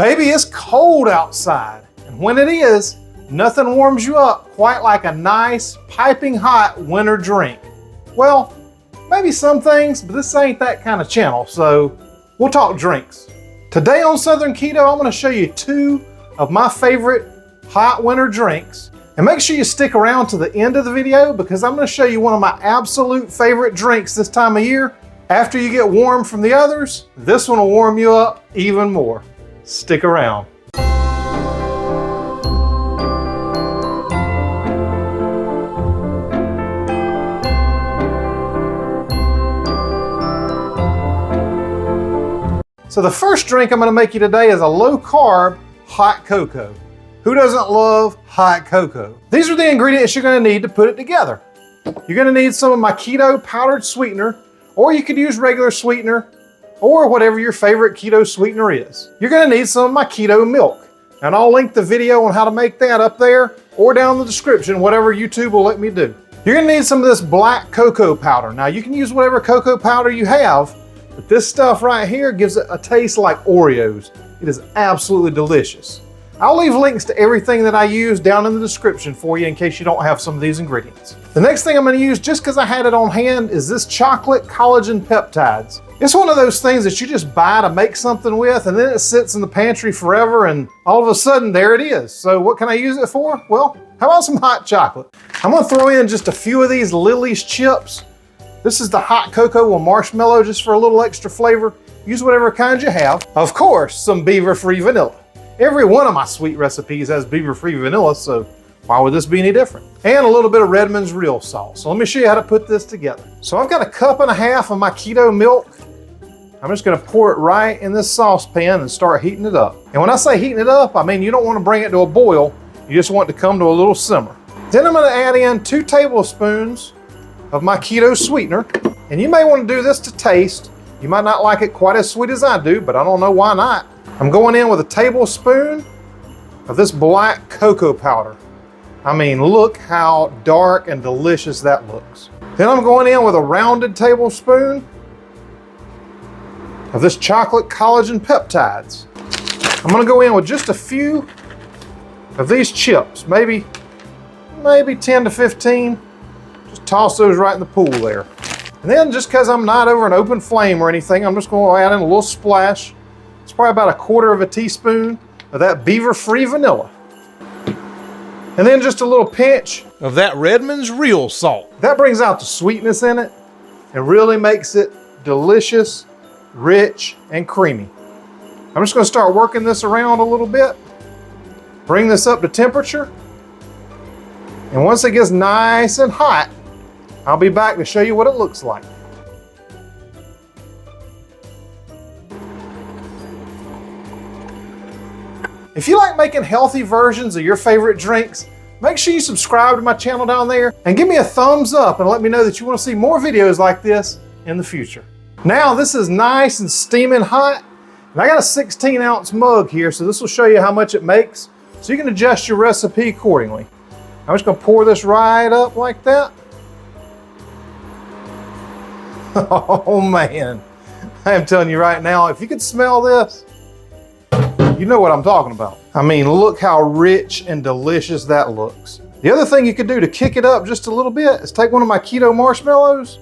Baby, it's cold outside, and when it is, nothing warms you up quite like a nice, piping hot winter drink. Well, maybe some things, but this ain't that kind of channel, so we'll talk drinks. Today on Southern Keto, I'm gonna show you 2 of my favorite hot winter drinks. And make sure you stick around to the end of the video because I'm gonna show you one of my absolute favorite drinks this time of year. After you get warm from the others, this one will warm you up even more. Stick around. So the first drink I'm gonna make you today is a low-carb hot cocoa. Who doesn't love hot cocoa? These are the ingredients you're gonna need to put it together. You're gonna need some of my keto powdered sweetener, or you could use regular sweetener, or whatever your favorite keto sweetener is. You're gonna need some of my keto milk, and I'll link the video on how to make that up there, or down in the description, whatever YouTube will let me do. You're gonna need some of this black cocoa powder. Now you can use whatever cocoa powder you have, but this stuff right here gives it a taste like Oreos. It is absolutely delicious. I'll leave links to everything that I use down in the description for you in case you don't have some of these ingredients. The next thing I'm gonna use, just because I had it on hand, is this chocolate collagen peptides. It's one of those things that you just buy to make something with, and then it sits in the pantry forever, and all of a sudden, there it is. So what can I use it for? Well, how about some hot chocolate? I'm gonna throw in just a few of these Lily's chips. This is the hot cocoa with marshmallow, just for a little extra flavor. Use whatever kind you have. Of course, some beaver-free vanilla. Every one of my sweet recipes has beaver-free vanilla, so why would this be any different? And a little bit of Redmond's real salt. So let me show you how to put this together. So I've got a 1.5 cups of my keto milk. I'm just gonna pour it right in this saucepan and start heating it up. And when I say heating it up, I mean you don't wanna bring it to a boil. You just want it to come to a little simmer. Then I'm gonna add in 2 tablespoons of my keto sweetener. And you may wanna do this to taste. You might not like it quite as sweet as I do, but I don't know why not. I'm going in with a tablespoon of this black cocoa powder. I mean, look how dark and delicious that looks. Then I'm going in with a rounded tablespoon of this chocolate collagen peptides. I'm gonna go in with just a few of these chips, maybe 10 to 15. Just toss those right in the pool there. And then just because I'm not over an open flame or anything, I'm just gonna add in a little splash. It's probably about 1/4 teaspoon of that beaver-free vanilla. And then just a little pinch of that Redmond's real salt. That brings out the sweetness in it and really makes it delicious, rich, and creamy. I'm just gonna start working this around a little bit. Bring this up to temperature. And once it gets nice and hot, I'll be back to show you what it looks like. If you like making healthy versions of your favorite drinks, make sure you subscribe to my channel down there and give me a thumbs up and let me know that you want to see more videos like this in the future. Now this is nice and steaming hot, and I got a 16-ounce mug here, so this will show you how much it makes, so you can adjust your recipe accordingly. I'm just gonna pour this right up like that. Oh man, I am telling you right now, if you could smell this, you know what I'm talking about. I mean, look how rich and delicious that looks. The other thing you could do to kick it up just a little bit is take one of my keto marshmallows,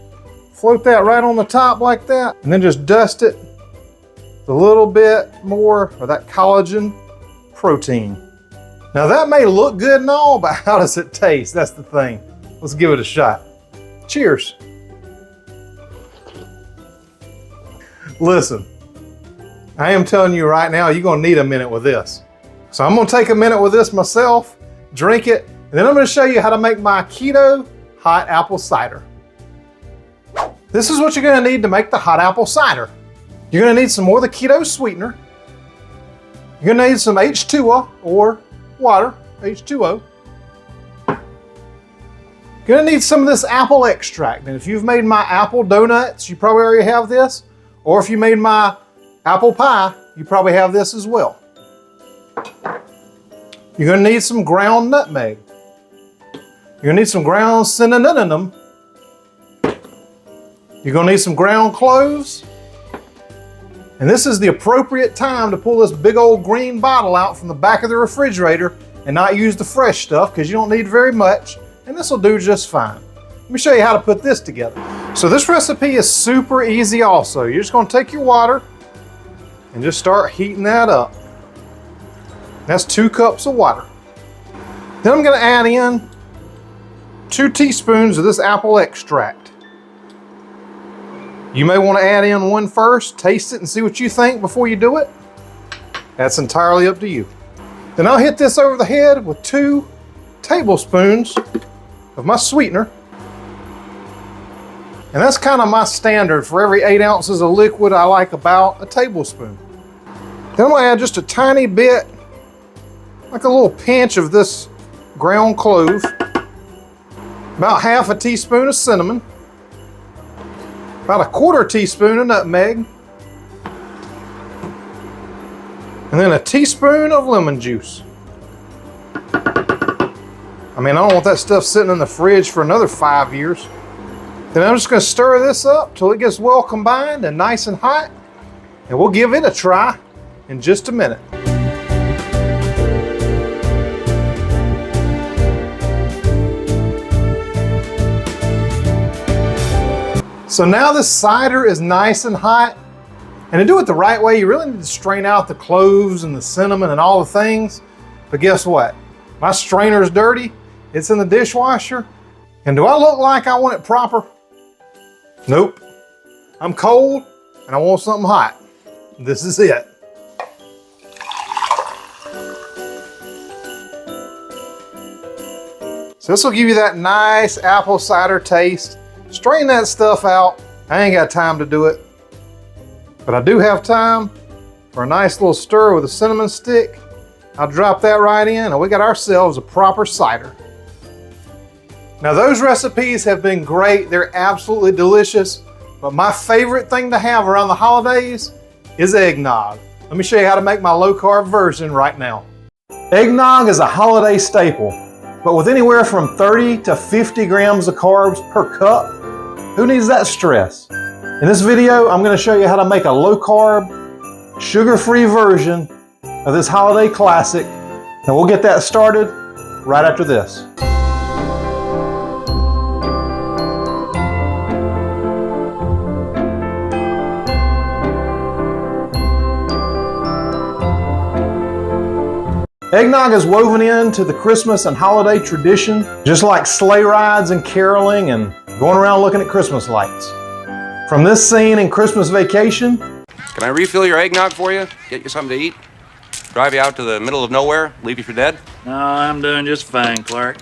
float that right on the top like that, and then just dust it with a little bit more of that collagen protein. Now that may look good and all, but how does it taste? That's the thing. Let's give it a shot. Cheers. Listen, I am telling you right now, you're gonna need a minute with this. So I'm gonna take a minute with this myself, drink it, and then I'm gonna show you how to make my keto hot apple cider. This is what you're gonna need to make the hot apple cider. You're gonna need some more of the keto sweetener. You're gonna need some H2O or water, H2O. You're gonna need some of this apple extract. And if you've made my apple donuts, you probably already have this. Or if you made my apple pie, you probably have this as well. You're gonna need some ground nutmeg. You're gonna need some ground cinnamon. You're gonna need some ground cloves. And this is the appropriate time to pull this big old green bottle out from the back of the refrigerator and not use the fresh stuff because you don't need very much, and this will do just fine. Let me show you how to put this together. So this recipe is super easy also. You're just gonna take your water and just start heating that up. That's 2 cups of water. Then I'm gonna add in 2 teaspoons of this apple extract. You may want to add in 1 first, taste it and see what you think before you do it. That's entirely up to you. Then I'll hit this over the head with 2 tablespoons of my sweetener. And that's kind of my standard. For every 8 ounces of liquid, I like about a tablespoon. Then I'm gonna add just a tiny bit, like a little pinch of this ground clove, about half a teaspoon of cinnamon, about a 1/4 teaspoon of nutmeg, and then a teaspoon of lemon juice. I mean, I don't want that stuff sitting in the fridge for another 5 years. Then I'm just gonna stir this up till it gets well combined and nice and hot, and we'll give it a try in just a minute. So now this cider is nice and hot, and to do it the right way, you really need to strain out the cloves and the cinnamon and all the things. But guess what? My strainer's dirty, it's in the dishwasher, and do I look like I want it proper? Nope. I'm cold, and I want something hot. This is it. So this will give you that nice apple cider taste. Strain that stuff out. I ain't got time to do it, but I do have time for a nice little stir with a cinnamon stick. I'll drop that right in, and we got ourselves a proper cider. Now those recipes have been great. They're absolutely delicious, but my favorite thing to have around the holidays is eggnog. Let me show you how to make my low-carb version right now. Eggnog is a holiday staple, but with anywhere from 30 to 50 grams of carbs per cup, who needs that stress? In this video, I'm going to show you how to make a low-carb, sugar-free version of this holiday classic, and we'll get that started right after this. Eggnog is woven into the Christmas and holiday tradition, just like sleigh rides and caroling and going around looking at Christmas lights. From this scene in Christmas Vacation. Can I refill your eggnog for you? Get you something to eat? Drive you out to the middle of nowhere? Leave you for dead? No, I'm doing just fine, Clark.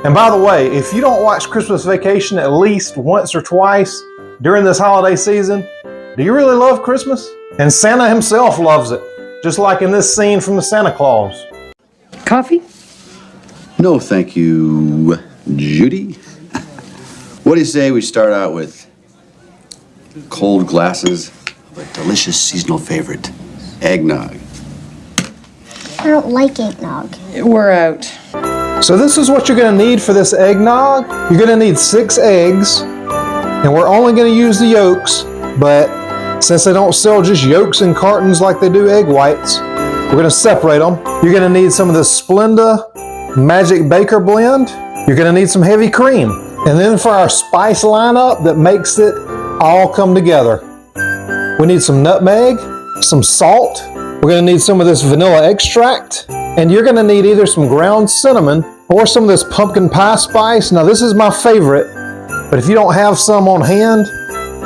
And by the way, if you don't watch Christmas Vacation at least once or twice during this holiday season, do you really love Christmas? And Santa himself loves it, just like in this scene from the Santa Claus. Coffee? No, thank you, Judy. What do you say we start out with cold glasses of a delicious seasonal favorite, eggnog? I don't like eggnog. We're out. So this is what you're going to need for this eggnog. You're going to need 6 eggs, and we're only going to use the yolks, but since they don't sell just yolks in cartons like they do egg whites, we're going to separate them. You're going to need some of the Splenda Magic Baker Blend. You're going to need some heavy cream. And then for our spice lineup that makes it all come together, we need some nutmeg, some salt. We're going to need some of this vanilla extract. And you're going to need either some ground cinnamon or some of this pumpkin pie spice. Now this is my favorite, but if you don't have some on hand,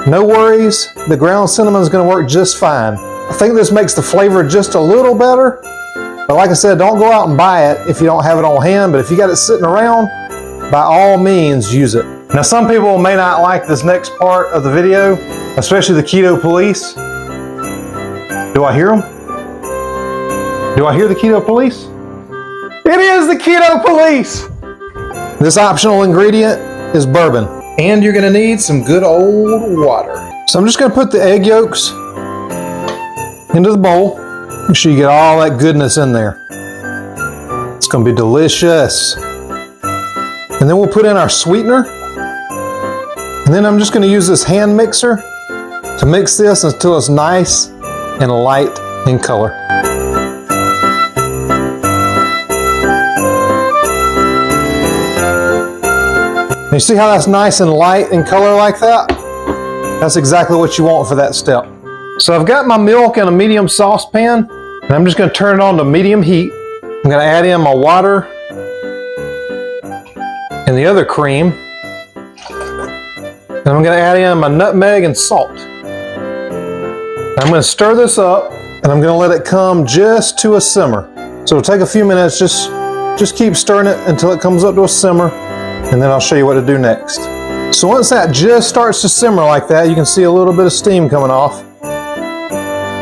no worries. The ground cinnamon is going to work just fine. I think this makes the flavor just a little better, but like I said, don't go out and buy it if you don't have it on hand, but if you got it sitting around, by all means use it. Now some people may not like this next part of the video, especially the keto police. Do I hear them? Do I hear the keto police? It is the keto police! This optional ingredient is bourbon, and you're gonna need some good old water. So I'm just gonna put the egg yolks into the bowl. Make sure you get all that goodness in there. It's gonna be delicious. And then we'll put in our sweetener. And then I'm just gonna use this hand mixer to mix this until it's nice and light in color. And you see how that's nice and light in color like that? That's exactly what you want for that step. So I've got my milk in a medium saucepan, and I'm just going to turn it on to medium heat. I'm going to add in my water and the other cream. And I'm going to add in my nutmeg and salt. And I'm going to stir this up, and I'm going to let it come just to a simmer. So it'll take a few minutes, just keep stirring it until it comes up to a simmer, and then I'll show you what to do next. So once that just starts to simmer like that, you can see a little bit of steam coming off.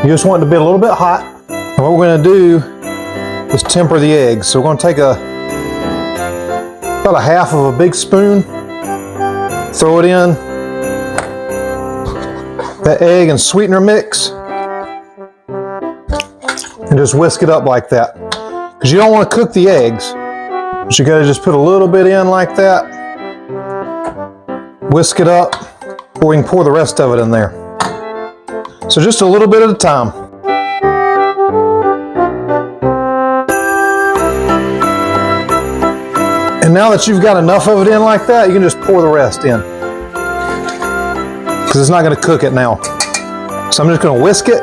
You just want it to be a little bit hot. And what we're going to do is temper the eggs. So we're going to take about a half of a big spoon, throw it in, that egg and sweetener mix, and just whisk it up like that. Because you don't want to cook the eggs, but you got to just put a little bit in like that, whisk it up, or we can pour the rest of it in there. So just a little bit at a time. And now that you've got enough of it in like that, you can just pour the rest in. Because it's not going to cook it now. So I'm just going to whisk it.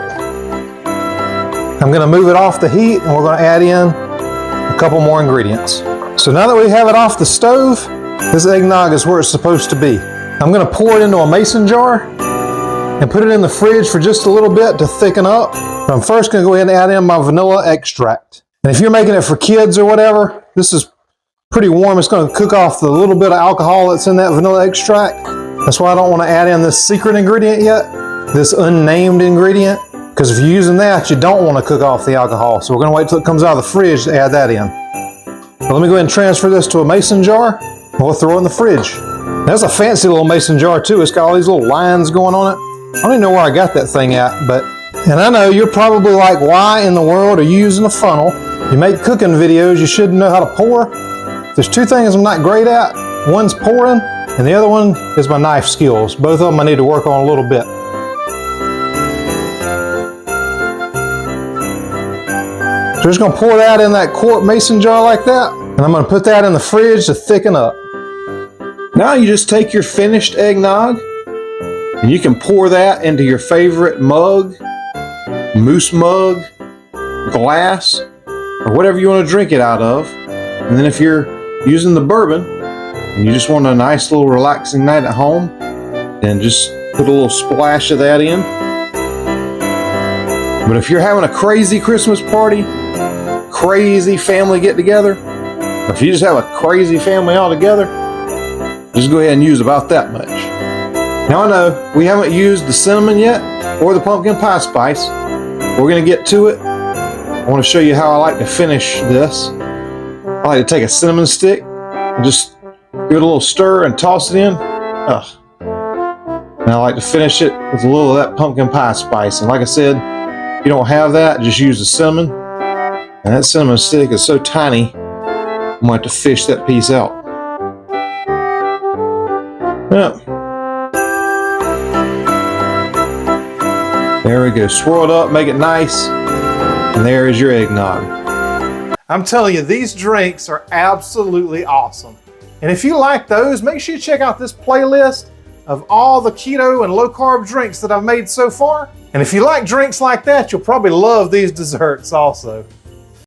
I'm going to move it off the heat, and we're going to add in a couple more ingredients. So now that we have it off the stove, this eggnog is where it's supposed to be. I'm going to pour it into a mason jar and put it in the fridge for just a little bit to thicken up. But I'm first going to go ahead and add in my vanilla extract. And if you're making it for kids or whatever, this is pretty warm. It's going to cook off the little bit of alcohol that's in that vanilla extract. That's why I don't want to add in this secret ingredient yet, this unnamed ingredient, because if you're using that, you don't want to cook off the alcohol. So we're going to wait till it comes out of the fridge to add that in. But let me go ahead and transfer this to a mason jar, and we'll throw it in the fridge. That's a fancy little mason jar too. It's got all these little lines going on it. I don't even know where I got that thing at, and I know you're probably like, why in the world are you using a funnel? You make cooking videos, you should know how to pour. There's two things I'm not great at. One's pouring, and the other one is my knife skills. Both of them I need to work on a little bit. So we're just gonna pour that in that quart mason jar like that, and I'm gonna put that in the fridge to thicken up. Now you just take your finished eggnog, and you can pour that into your favorite mug, moose mug, glass, or whatever you want to drink it out of. And then if you're using the bourbon and you just want a nice little relaxing night at home, then just put a little splash of that in. But if you're having a crazy Christmas party, crazy family get together, or if you just have a crazy family all together, just go ahead and use about that much. Now I know we haven't used the cinnamon yet or the pumpkin pie spice. We're going to get to it. I want to show you how I like to finish this. I like to take a cinnamon stick and just give it a little stir and toss it in. And I like to finish it with a little of that pumpkin pie spice. And like I said, if you don't have that, just use the cinnamon. And that cinnamon stick is so tiny, I'm going to have to fish that piece out. Yeah. There we go. Swirl it up, make it nice, and there is your eggnog. I'm telling you, these drinks are absolutely awesome. And if you like those, make sure you check out this playlist of all the keto and low-carb drinks that I've made so far. And if you like drinks like that, you'll probably love these desserts also.